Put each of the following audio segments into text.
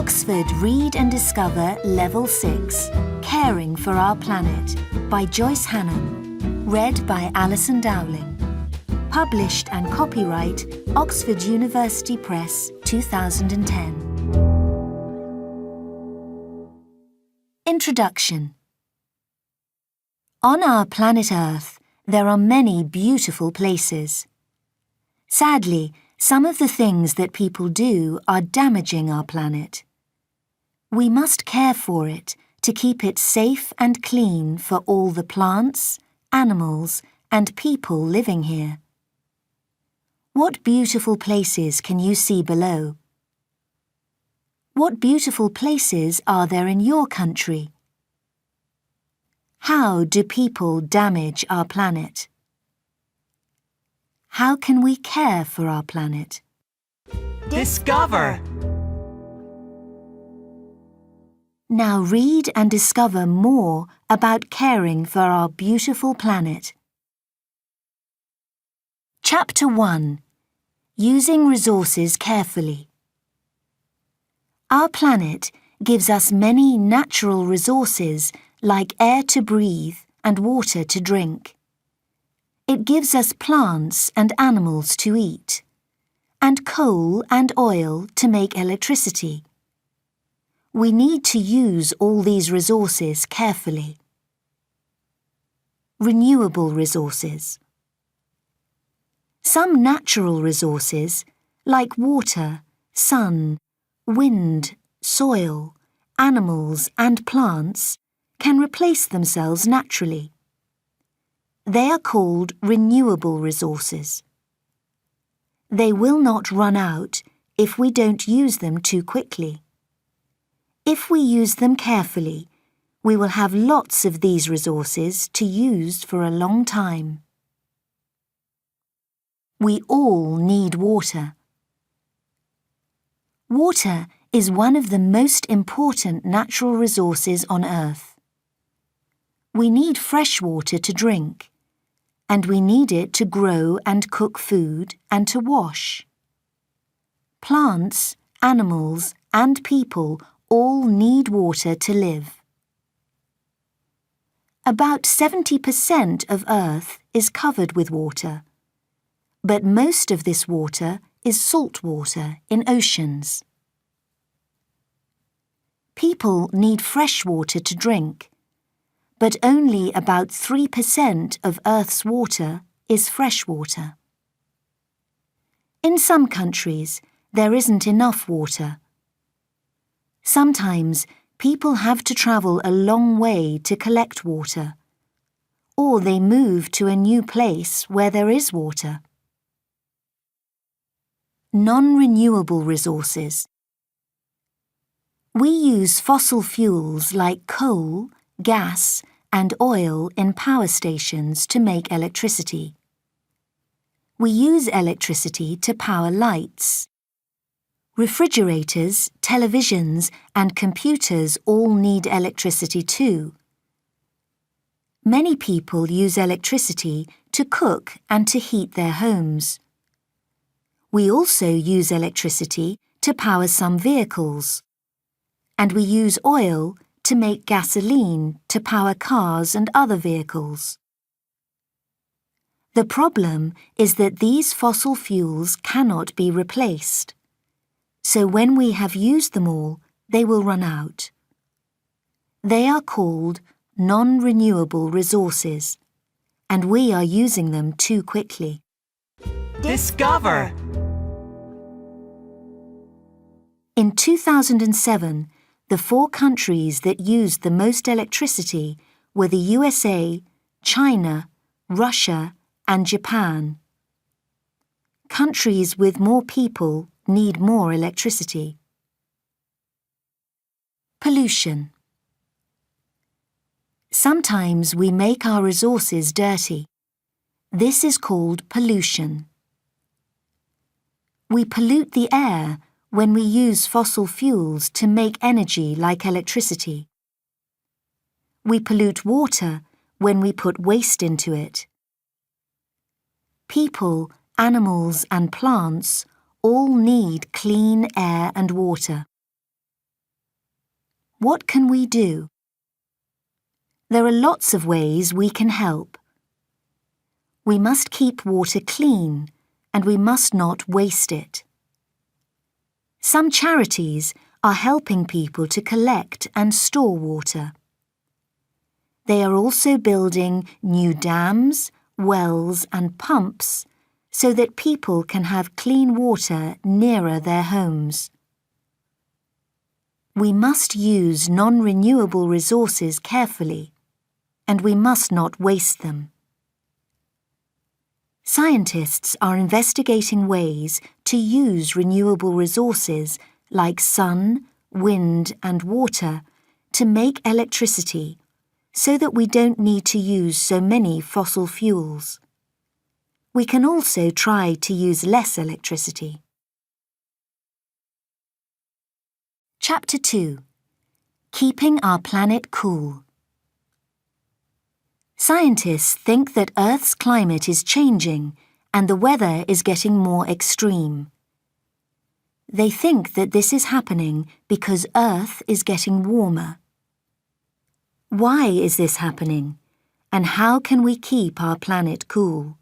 Oxford Read and Discover Level 6, Caring for Our Planet by Joyce Hannam. Read by Alison Dowling. Published and copyright Oxford University Press 2010. Introduction. On our planet Earth, there are many beautiful places. Sadly, some of the things that people do are damaging our planet. We must care for it to keep it safe and clean for all the plants, animals, and people living here. What beautiful places can you see below? What beautiful places are there in your country? How do people damage our planet? How can we care for our planet? Discover! Now read and discover more about caring for our beautiful planet. Chapter 1. Using Resources Carefully. Our planet gives us many natural resources like air to breathe and water to drink. It gives us plants and animals to eat, and coal and oil to make electricity. We need to use all these resources carefully. Renewable resources. Some natural resources, like water, sun, wind, soil, animals and plants, can replace themselves naturally. They are called renewable resources. They will not run out if we don't use them too quickly. If we use them carefully, we will have lots of these resources to use for a long time. We all need water. Water is one of the most important natural resources on Earth. We need fresh water to drink, and we need it to grow and cook food and to wash. Plants, animals, and people all need water to live. About 70% of Earth is covered with water, but most of this water is salt water in oceans. People need fresh water to drink, but only about 3% of Earth's water is fresh water. In some countries, there isn't enough water. Sometimes people have to travel a long way to collect water, or they move to a new place where there is water. Non-renewable resources. We use fossil fuels like coal, gas, and oil in power stations to make electricity. We use electricity to power lights. Refrigerators, televisions, and computers all need electricity too. Many people use electricity to cook and to heat their homes. We also use electricity to power some vehicles. And we use oil to make gasoline to power cars and other vehicles. The problem is that these fossil fuels cannot be replaced. So when we have used them all, they will run out. They are called non-renewable resources, and we are using them too quickly. Discover! In 2007, the 4 countries that used the most electricity were the USA, China, Russia, and Japan. Countries with more people need more electricity. Pollution. Sometimes we make our resources dirty. This is called pollution. We pollute the air when we use fossil fuels to make energy like electricity. We pollute water when we put waste into it. People, animals, and plants all need clean air and water. What can we do? There are lots of ways we can help. We must keep water clean, and we must not waste it. Some charities are helping people to collect and store water. They are also building new dams, wells and pumps so that people can have clean water nearer their homes. We must use non-renewable resources carefully, and we must not waste them. Scientists are investigating ways to use renewable resources like sun, wind and water to make electricity so that we don't need to use so many fossil fuels. We can also try to use less electricity. Chapter 2. Keeping our planet cool. Scientists think that Earth's climate is changing and the weather is getting more extreme. They think that this is happening because Earth is getting warmer. Why is this happening, and how can we keep our planet cool?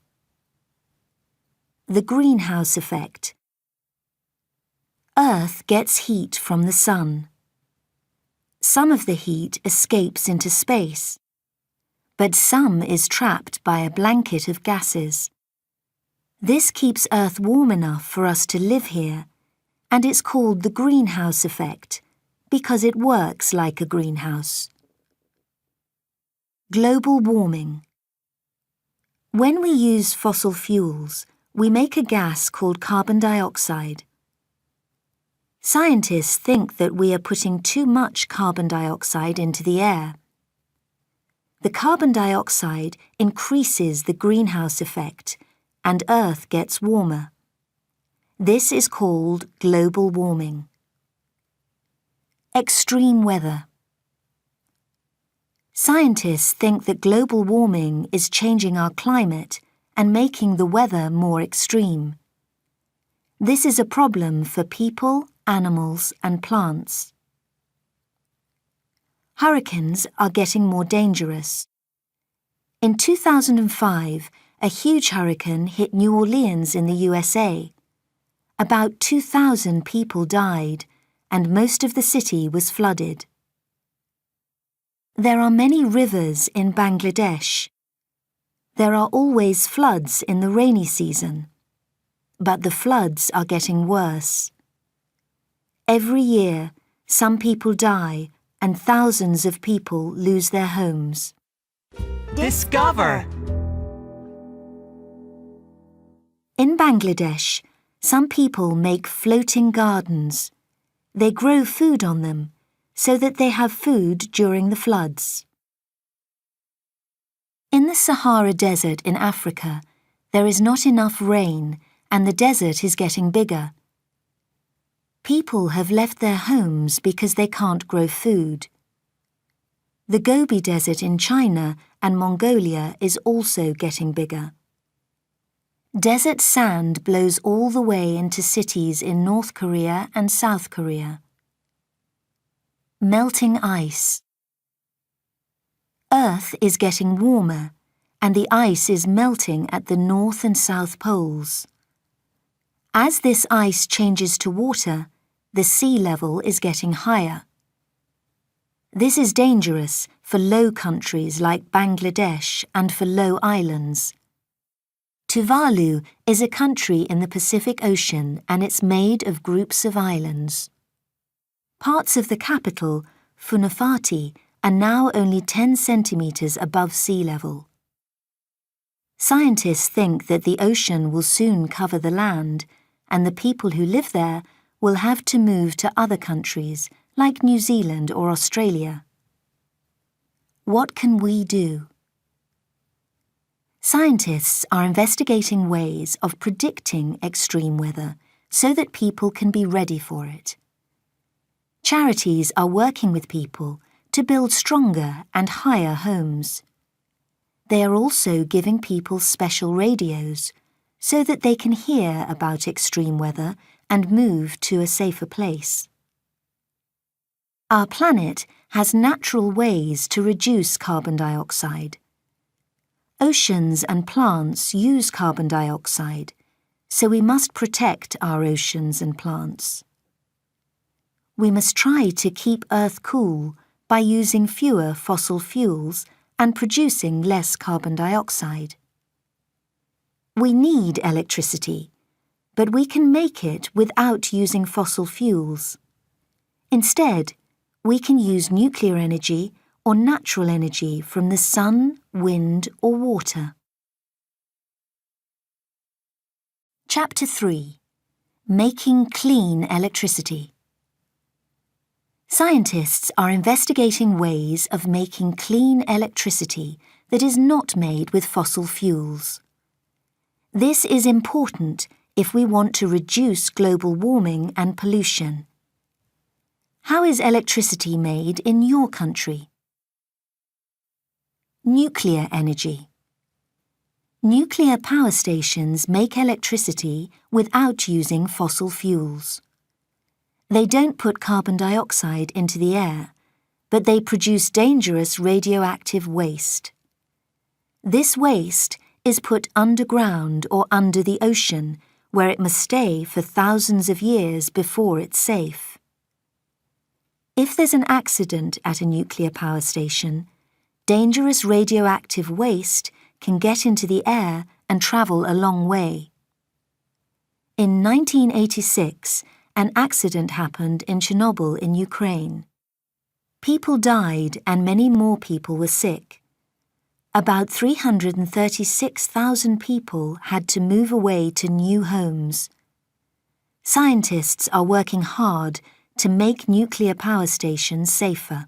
The greenhouse effect. Earth gets heat from the sun. Some of the heat escapes into space, but some is trapped by a blanket of gases. This keeps Earth warm enough for us to live here, and it's called the greenhouse effect because it works like a greenhouse. Global warming. When we use fossil fuels, we make a gas called carbon dioxide. Scientists think that we are putting too much carbon dioxide into the air. The carbon dioxide increases the greenhouse effect, and Earth gets warmer. This is called global warming. Extreme weather. Scientists think that global warming is changing our climate and making the weather more extreme. This is a problem for people, animals, and plants. Hurricanes are getting more dangerous. In 2005, a huge hurricane hit New Orleans in the USA. About 2,000 people died, and most of the city was flooded. There are many rivers in Bangladesh. There are always floods in the rainy season, but the floods are getting worse. Every year, some people die and thousands of people lose their homes. Discover. In Bangladesh, some people make floating gardens. They grow food on them so that they have food during the floods. In the Sahara Desert in Africa, there is not enough rain and the desert is getting bigger. People have left their homes because they can't grow food. The Gobi Desert in China and Mongolia is also getting bigger. Desert sand blows all the way into cities in North Korea and South Korea. Melting ice. Earth is getting warmer, and the ice is melting at the North and South poles. As this ice changes to water, the sea level is getting higher. This is dangerous for low countries like Bangladesh and for low islands. Tuvalu is a country in the Pacific Ocean and it's made of groups of islands. Parts of the capital, Funafati, are now only 10 centimetres above sea level. Scientists think that the ocean will soon cover the land, and the people who live there will have to move to other countries like New Zealand or Australia. What can we do? Scientists are investigating ways of predicting extreme weather so that people can be ready for it. Charities are working with people to build stronger and higher homes. They are also giving people special radios so that they can hear about extreme weather and move to a safer place. Our planet has natural ways to reduce carbon dioxide. Oceans and plants use carbon dioxide, so we must protect our oceans and plants. We must try to keep Earth cool by using fewer fossil fuels and producing less carbon dioxide. We need electricity, but we can make it without using fossil fuels. Instead, we can use nuclear energy or natural energy from the sun, wind, or water. Chapter 3. Making Clean Electricity. Scientists are investigating ways of making clean electricity that is not made with fossil fuels. This is important if we want to reduce global warming and pollution. How is electricity made in your country? Nuclear energy. Nuclear power stations make electricity without using fossil fuels. They don't put carbon dioxide into the air, but they produce dangerous radioactive waste. This waste is put underground or under the ocean, where it must stay for thousands of years before it's safe. If there's an accident at a nuclear power station, dangerous radioactive waste can get into the air and travel a long way. In 1986, an accident happened in Chernobyl in Ukraine. People died and many more people were sick. About 336,000 people had to move away to new homes. Scientists are working hard to make nuclear power stations safer.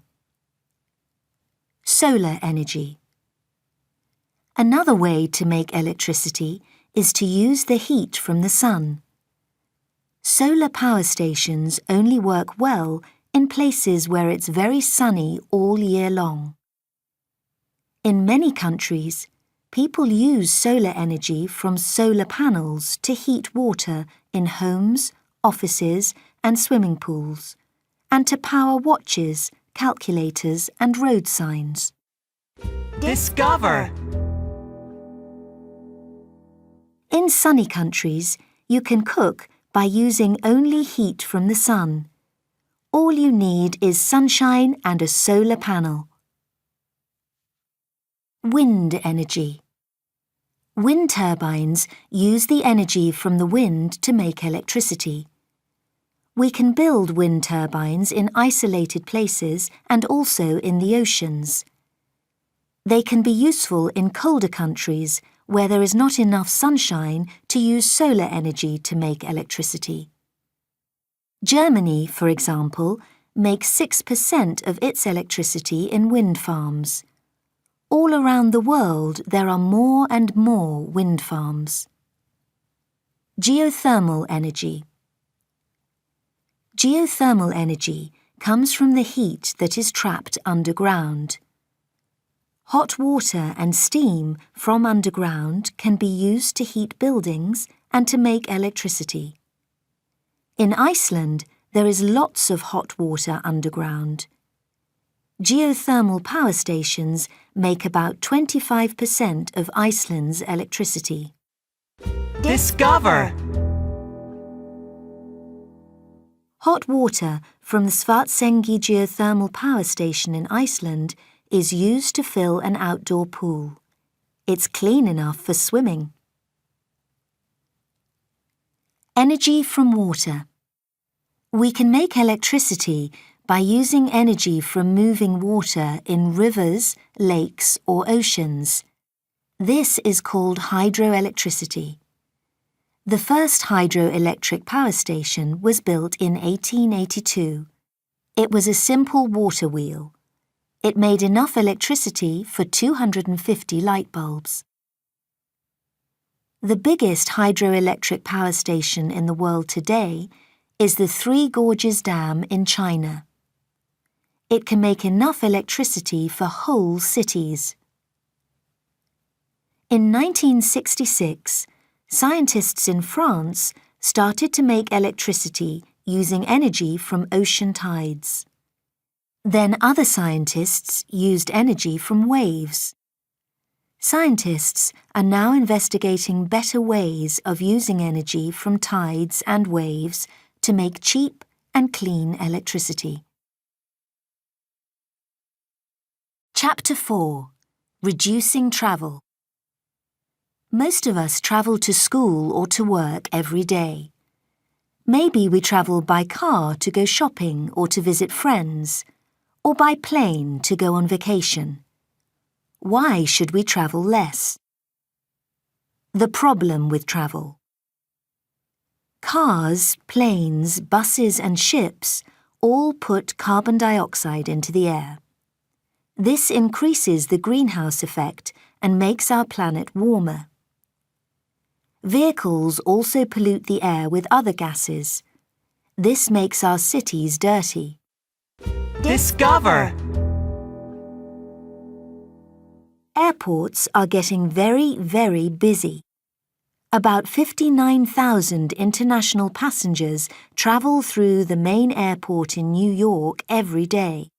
Solar energy. Another way to make electricity is to use the heat from the sun. Solar power stations only work well in places where it's very sunny all year long. In many countries, people use solar energy from solar panels to heat water in homes, offices, and swimming pools, and to power watches, calculators, and road signs. Discover. In sunny countries, you can cook by using only heat from the sun. All you need is sunshine and a solar panel. Wind energy. Wind turbines use the energy from the wind to make electricity. We can build wind turbines in isolated places and also in the oceans. They can be useful in colder countries where there is not enough sunshine to use solar energy to make electricity. Germany, for example, makes 6% of its electricity in wind farms. All around the world there are more and more wind farms. Geothermal energy. Geothermal energy comes from the heat that is trapped underground. Hot water and steam from underground can be used to heat buildings and to make electricity. In Iceland, there is lots of hot water underground. Geothermal power stations make about 25% of Iceland's electricity. Discover. Hot water from the Svartsengi geothermal power station in Iceland is used to fill an outdoor pool. It's clean enough for swimming. Energy from water. We can make electricity by using energy from moving water in rivers, lakes, or oceans. This is called hydroelectricity. The first hydroelectric power station was built in 1882. It was a simple water wheel. It made enough electricity for 250 light bulbs. The biggest hydroelectric power station in the world today is the Three Gorges Dam in China. It can make enough electricity for whole cities. In 1966, scientists in France started to make electricity using energy from ocean tides. Then other scientists used energy from waves. Scientists are now investigating better ways of using energy from tides and waves to make cheap and clean electricity. Chapter 4. Reducing Travel. Most of us travel to school or to work every day. Maybe we travel by car to go shopping or to visit friends, or by plane to go on vacation. Why should we travel less? The problem with travel. Cars, planes, buses and ships all put carbon dioxide into the air. This increases the greenhouse effect and makes our planet warmer. Vehicles also pollute the air with other gases. This makes our cities dirty. Discover. Airports are getting very, very busy. About 59,000 international passengers travel through the main airport in New York every day.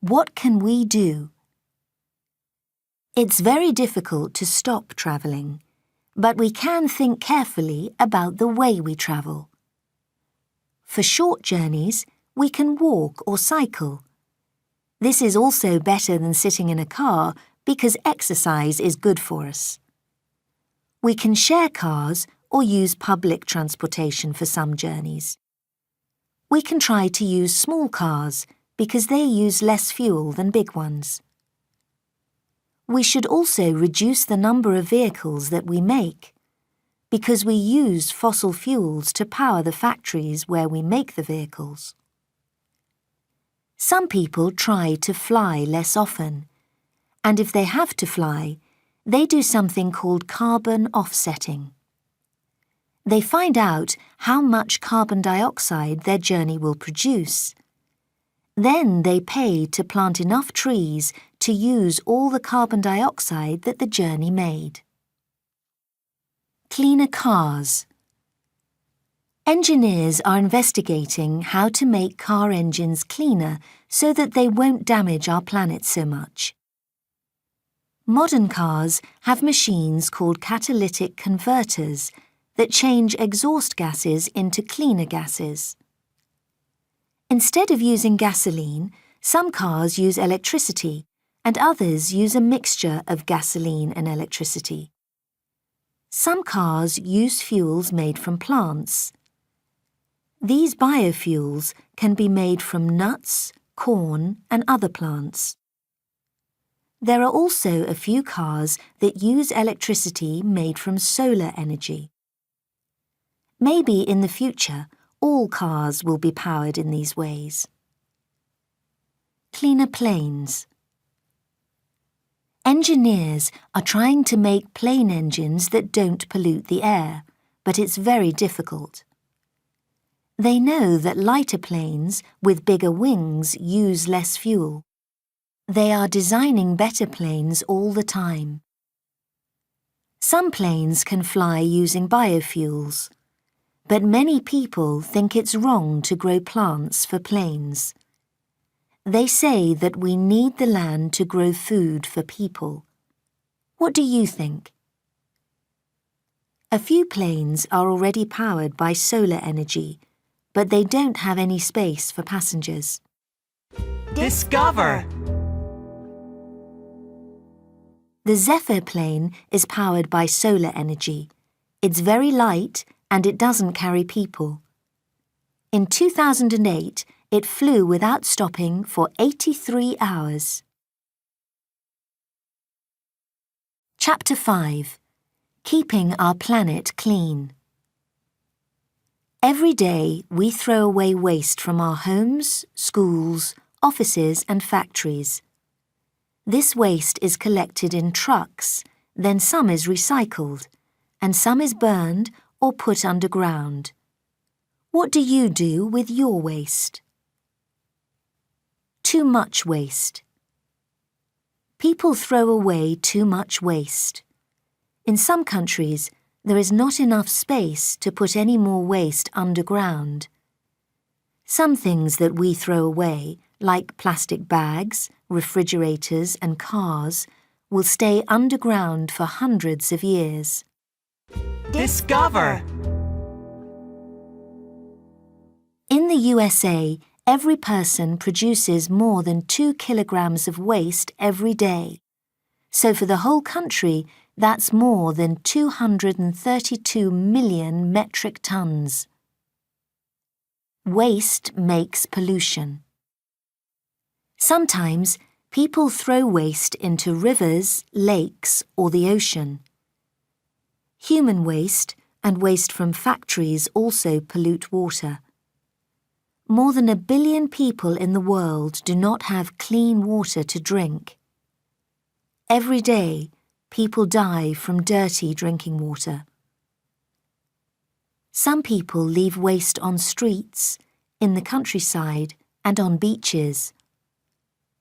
What can we do? It's very difficult to stop travelling, but we can think carefully about the way we travel. For short journeys, we can walk or cycle. This is also better than sitting in a car because exercise is good for us. We can share cars or use public transportation for some journeys. We can try to use small cars because they use less fuel than big ones. We should also reduce the number of vehicles that we make, because we use fossil fuels to power the factories where we make the vehicles. Some people try to fly less often, and if they have to fly, they do something called carbon offsetting. They find out how much carbon dioxide their journey will produce. Then they pay to plant enough trees to use all the carbon dioxide that the journey made. Cleaner cars. Engineers are investigating how to make car engines cleaner so that they won't damage our planet so much. Modern cars have machines called catalytic converters that change exhaust gases into cleaner gases. Instead of using gasoline, some cars use electricity and others use a mixture of gasoline and electricity. Some cars use fuels made from plants. These biofuels can be made from nuts, corn, and other plants. There are also a few cars that use electricity made from solar energy. Maybe in the future, all cars will be powered in these ways. Cleaner planes. Engineers are trying to make plane engines that don't pollute the air, but it's very difficult. They know that lighter planes with bigger wings use less fuel. They are designing better planes all the time. Some planes can fly using biofuels, but many people think it's wrong to grow plants for planes. They say that we need the land to grow food for people. What do you think? A few planes are already powered by solar energy, but they don't have any space for passengers. Discover. The Zephyr plane is powered by solar energy. It's very light and it doesn't carry people. In 2008, it flew without stopping for 83 hours. Chapter 5. Keeping our planet clean. Every day we throw away waste from our homes, schools, offices and factories. This waste is collected in trucks, then some is recycled, and some is burned or put underground. What do you do with your waste? Too much waste. People throw away too much waste. In some countries, there is not enough space to put any more waste underground. Some things that we throw away, like plastic bags, refrigerators and cars, will stay underground for hundreds of years. Discover. In the USA, every person produces more than 2 kilograms of waste every day. So for the whole country, that's more than 232 million metric tons. Waste makes pollution. Sometimes people throw waste into rivers, lakes, or the ocean. Human waste and waste from factories also pollute water. More than 1 billion people in the world do not have clean water to drink. Every day, people die from dirty drinking water. Some people leave waste on streets, in the countryside, and on beaches.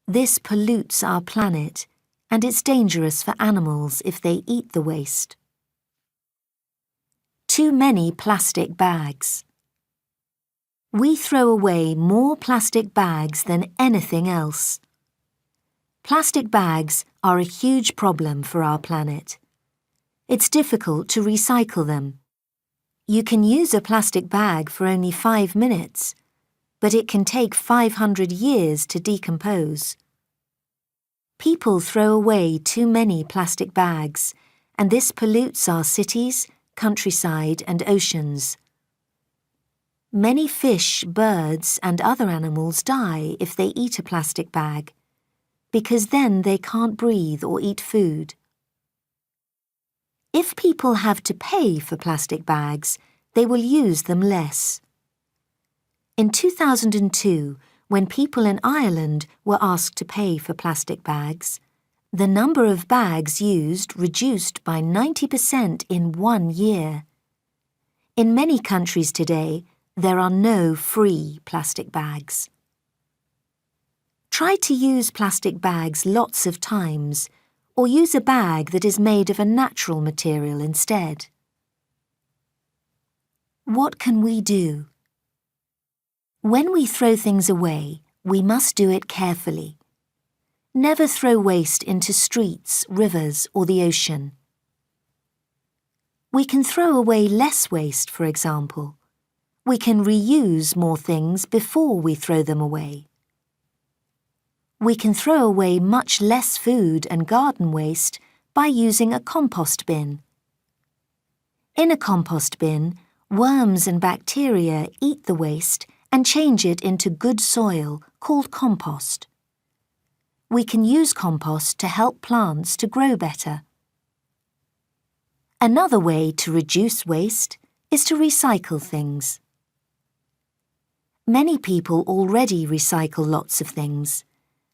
This pollutes our planet, and it's dangerous for animals if they eat the waste. Too many plastic bags. We throw away more plastic bags than anything else. Plastic bags are a huge problem for our planet. It's difficult to recycle them. You can use a plastic bag for only 5 minutes, but it can take 500 years to decompose. People throw away too many plastic bags, and this pollutes our cities, countryside, and oceans. Many fish, birds, and other animals die if they eat a plastic bag, because then they can't breathe or eat food. If people have to pay for plastic bags, they will use them less. In 2002, when people in Ireland were asked to pay for plastic bags, the number of bags used reduced by 90% in 1 year. In many countries today, there are no free plastic bags. Try to use plastic bags lots of times, or use a bag that is made of a natural material instead. What can we do? When we throw things away, we must do it carefully. Never throw waste into streets, rivers, or the ocean. We can throw away less waste, for example. We can reuse more things before we throw them away. We can throw away much less food and garden waste by using a compost bin. In a compost bin, worms and bacteria eat the waste and change it into good soil called compost. We can use compost to help plants to grow better. Another way to reduce waste is to recycle things. Many people already recycle lots of things,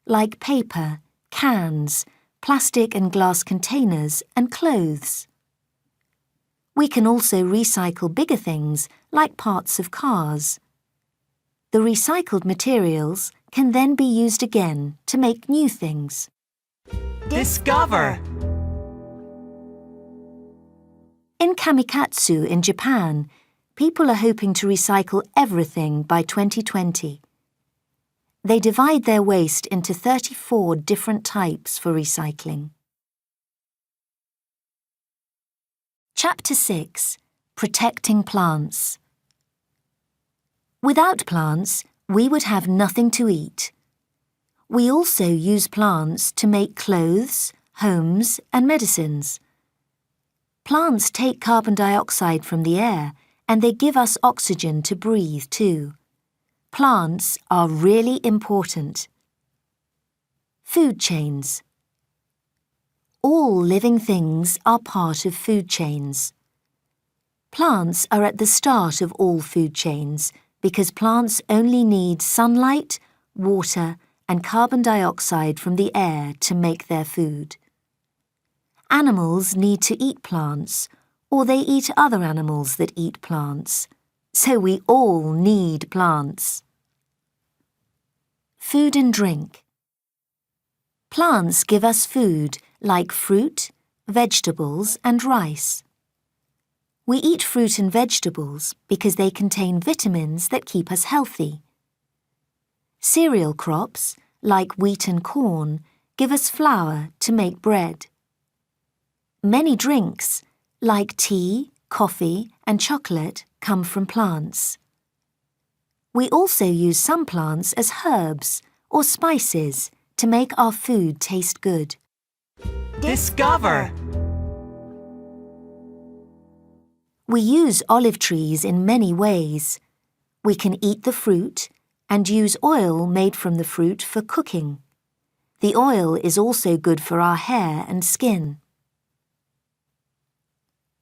like paper, cans, plastic and glass containers, and clothes. We can also recycle bigger things, like parts of cars. The recycled materials can then be used again to make new things. Discover. In Kamikatsu in Japan, people are hoping to recycle everything by 2020. They divide their waste into 34 different types for recycling. Chapter 6. Protecting Plants. Without plants, we would have nothing to eat. We also use plants to make clothes, homes, and medicines. Plants take carbon dioxide from the air, and they give us oxygen to breathe too. Plants are really important. Food chains. All living things are part of food chains. Plants are at the start of all food chains because plants only need sunlight, water, and carbon dioxide from the air to make their food. Animals need to eat plants, or they eat other animals that eat plants. So we all need plants. Food and drink. Plants give us food like fruit, vegetables, and rice. We eat fruit and vegetables because they contain vitamins that keep us healthy. Cereal crops, like wheat and corn, give us flour to make bread. Many drinks, like tea, coffee, and chocolate, come from plants. We also use some plants as herbs or spices to make our food taste good. Discover. We use olive trees in many ways. We can eat the fruit and use oil made from the fruit for cooking. The oil is also good for our hair and skin.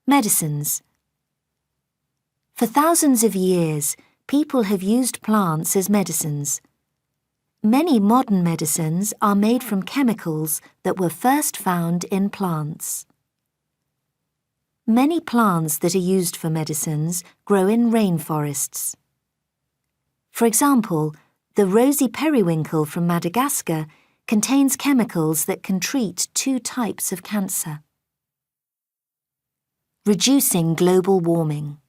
Medicines. For thousands of years, people have used plants as medicines. Many modern medicines are made from chemicals that were first found in plants. Many plants that are used for medicines grow in rainforests. For example, the rosy periwinkle from Madagascar contains chemicals that can treat 2 types of cancer. Reducing global warming.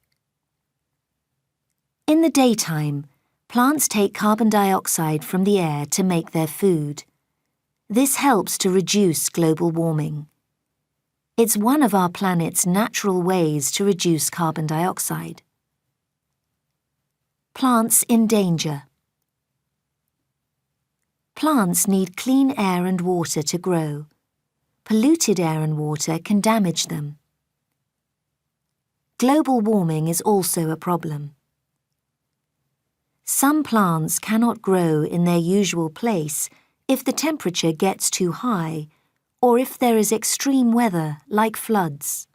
In the daytime, plants take carbon dioxide from the air to make their food. This helps to reduce global warming. It's one of our planet's natural ways to reduce carbon dioxide. Plants in danger. Plants need clean air and water to grow. Polluted air and water can damage them. Global warming is also a problem. Some plants cannot grow in their usual place if the temperature gets too high or if there is extreme weather like floods.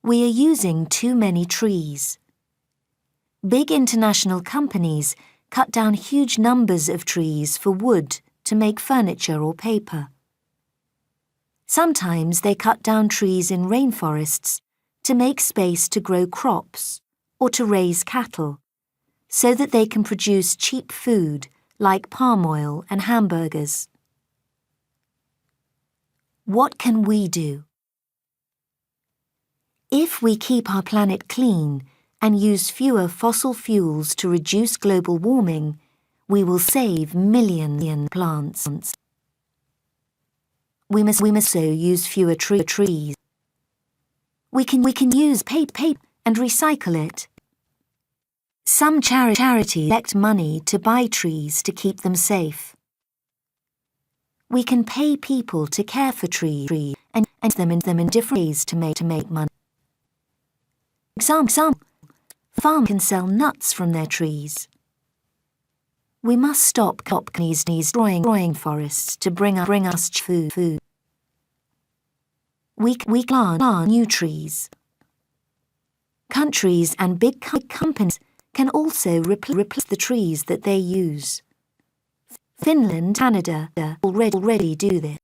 We are using too many trees. Big international companies cut down huge numbers of trees for wood to make furniture or paper. Sometimes they cut down trees in rainforests to make space to grow crops or to raise cattle, so that they can produce cheap food like palm oil and hamburgers. What can we do? If we keep our planet clean and use fewer fossil fuels to reduce global warming, we will save millions of plants. We must also use fewer trees. We can use paper and recycle it. Some charities collect money to buy trees to keep them safe. We can pay people to care for trees and use them in different ways to make money. Example, farmers can sell nuts from their trees. We must stop companies destroying forests to bring us food. We plant new trees. Countries and big companies can also replace the trees that they use. Finland and Canada already do this.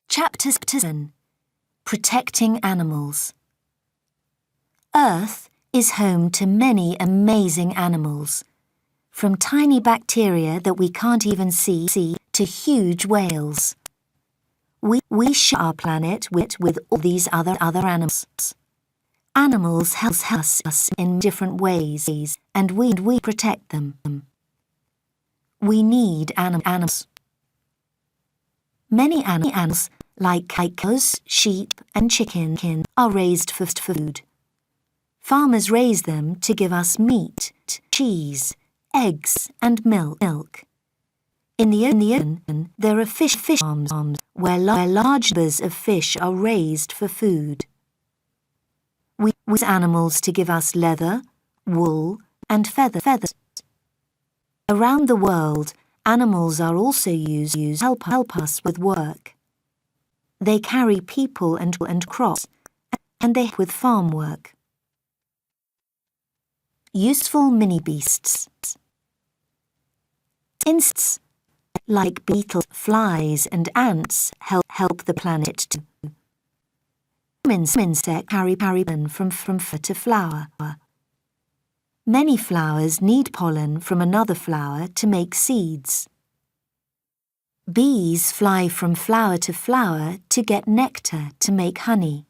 Chapter 7. Protecting animals. Earth is home to many amazing animals, from tiny bacteria that we can't even see to huge whales. We share our planet with all these other animals. Animals help us in different ways, and we protect them. We need animals. Many animals, like cows, sheep, and chicken, are raised for food. Farmers raise them to give us meat, cheese, eggs, and milk. In the ocean, there are fish farms where large numbers of fish are raised for food. We use animals to give us leather, wool, and feathers. Around the world, animals are also used to help us with work. They carry people and crops, and they help with farm work. Useful mini-beasts. Insects, like beetles, flies, and ants, help the planet too. Insects carry pollen from flower to flower. Many flowers need pollen from another flower to make seeds. Bees fly from flower to flower to get nectar to make honey.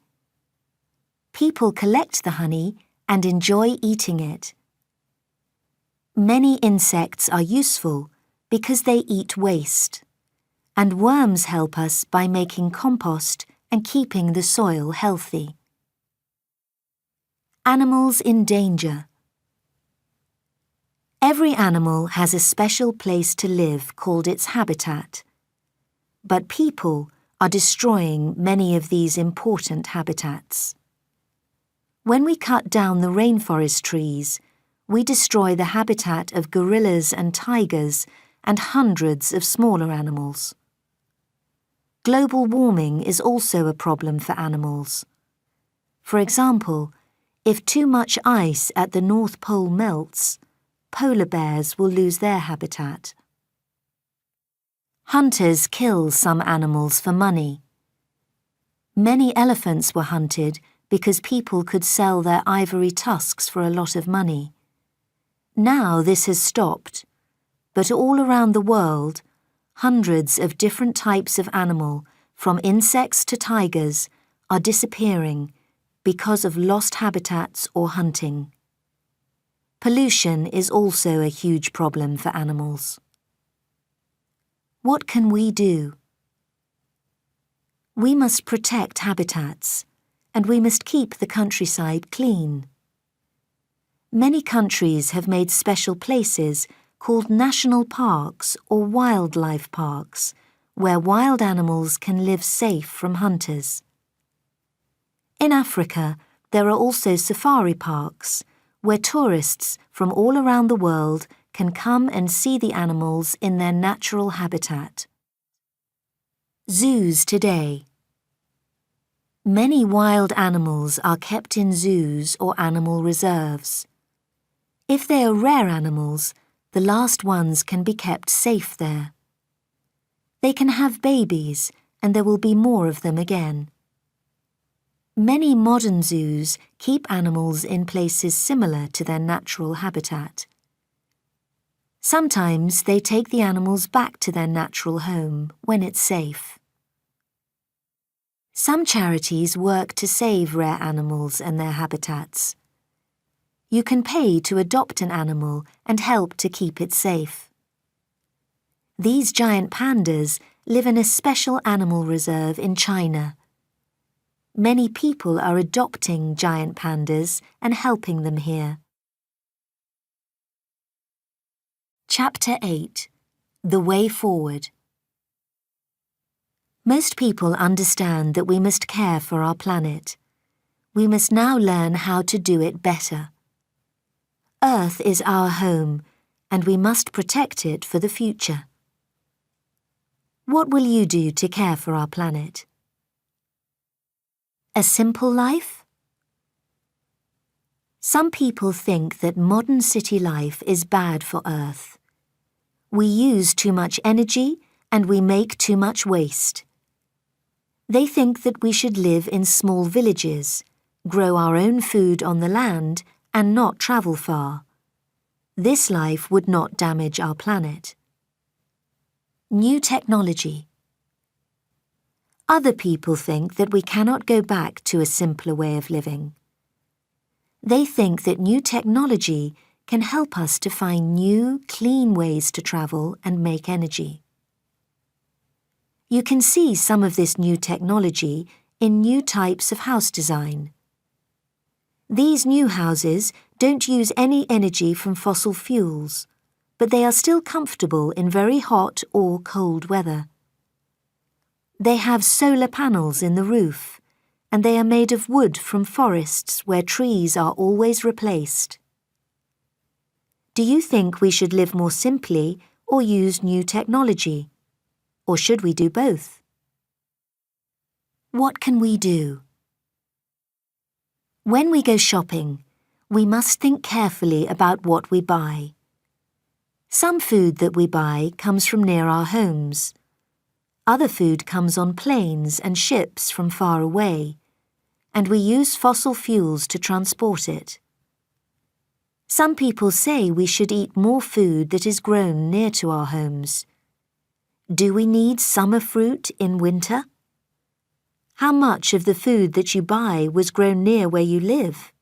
People collect the honey and enjoy eating it. Many insects are useful because they eat waste, and worms help us by making compost and keeping the soil healthy. Animals in danger. Every animal has a special place to live called its habitat, but people are destroying many of these important habitats. When we cut down the rainforest trees, we destroy the habitat of gorillas and tigers and hundreds of smaller animals. Global warming is also a problem for animals. For example, if too much ice at the North Pole melts, polar bears will lose their habitat. Hunters kill some animals for money. Many elephants were hunted because people could sell their ivory tusks for a lot of money. Now this has stopped, but all around the world, hundreds of different types of animal, from insects to tigers, are disappearing because of lost habitats or hunting. Pollution is also a huge problem for animals. What can we do? We must protect habitats, and we must keep the countryside clean. Many countries have made special places called national parks or wildlife parks, where wild animals can live safe from hunters. In Africa, there are also safari parks, where tourists from all around the world can come and see the animals in their natural habitat. Zoos today. Many wild animals are kept in zoos or animal reserves. If they are rare animals, the last ones can be kept safe there. They can have babies, and there will be more of them again. Many modern zoos keep animals in places similar to their natural habitat. Sometimes they take the animals back to their natural home when it's safe. Some charities work to save rare animals and their habitats. You can pay to adopt an animal and help to keep it safe. These giant pandas live in a special animal reserve in China. Many people are adopting giant pandas and helping them here. Chapter 8. The Way Forward. Most people understand that we must care for our planet. We must now learn how to do it better. Earth is our home, and we must protect it for the future. What will you do to care for our planet? A simple life? Some people think that modern city life is bad for Earth. We use too much energy and we make too much waste. They think that we should live in small villages, grow our own food on the land, and not travel far. This life would not damage our planet. New technology. Other people think that we cannot go back to a simpler way of living. They think that new technology can help us to find new, clean ways to travel and make energy. You can see some of this new technology in new types of house design. These new houses don't use any energy from fossil fuels, but they are still comfortable in very hot or cold weather. They have solar panels in the roof, and they are made of wood from forests where trees are always replaced. Do you think we should live more simply or use new technology? Or should we do both? What can we do? When we go shopping, we must think carefully about what we buy. Some food that we buy comes from near our homes. Other food comes on planes and ships from far away, and we use fossil fuels to transport it. Some people say we should eat more food that is grown near to our homes. Do we need summer fruit in winter? How much of the food that you buy was grown near where you live?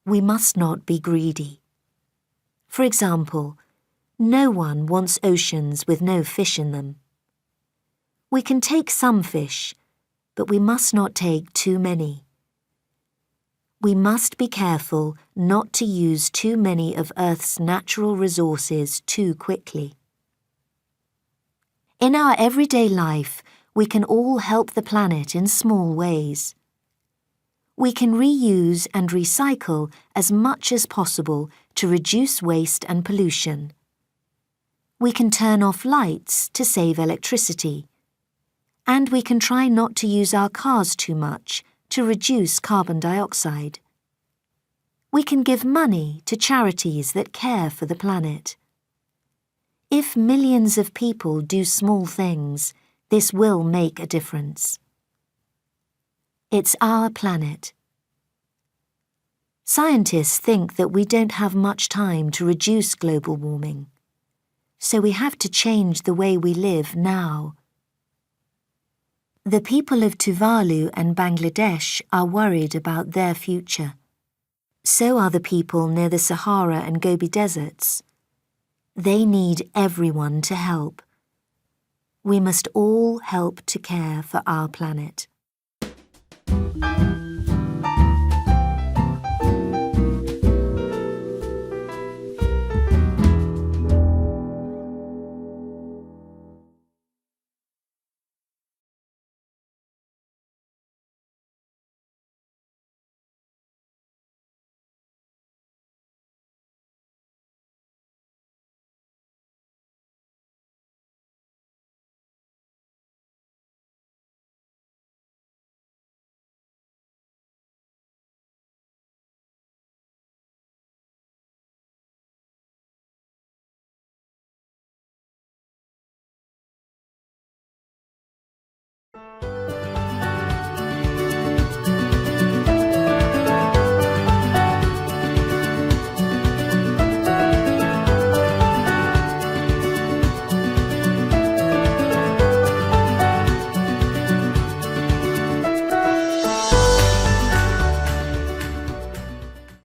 We must not be greedy. For example, no one wants oceans with no fish in them. We can take some fish, but we must not take too many. We must be careful not to use too many of Earth's natural resources too quickly. In our everyday life, we can all help the planet in small ways. We can reuse and recycle as much as possible to reduce waste and pollution. We can turn off lights to save electricity. And we can try not to use our cars too much to reduce carbon dioxide. We can give money to charities that care for the planet. If millions of people do small things, this will make a difference. It's our planet. Scientists think that we don't have much time to reduce global warming, so we have to change the way we live now. The people of Tuvalu and Bangladesh are worried about their future. So are the people near the Sahara and Gobi deserts. They need everyone to help. We must all help to care for our planet.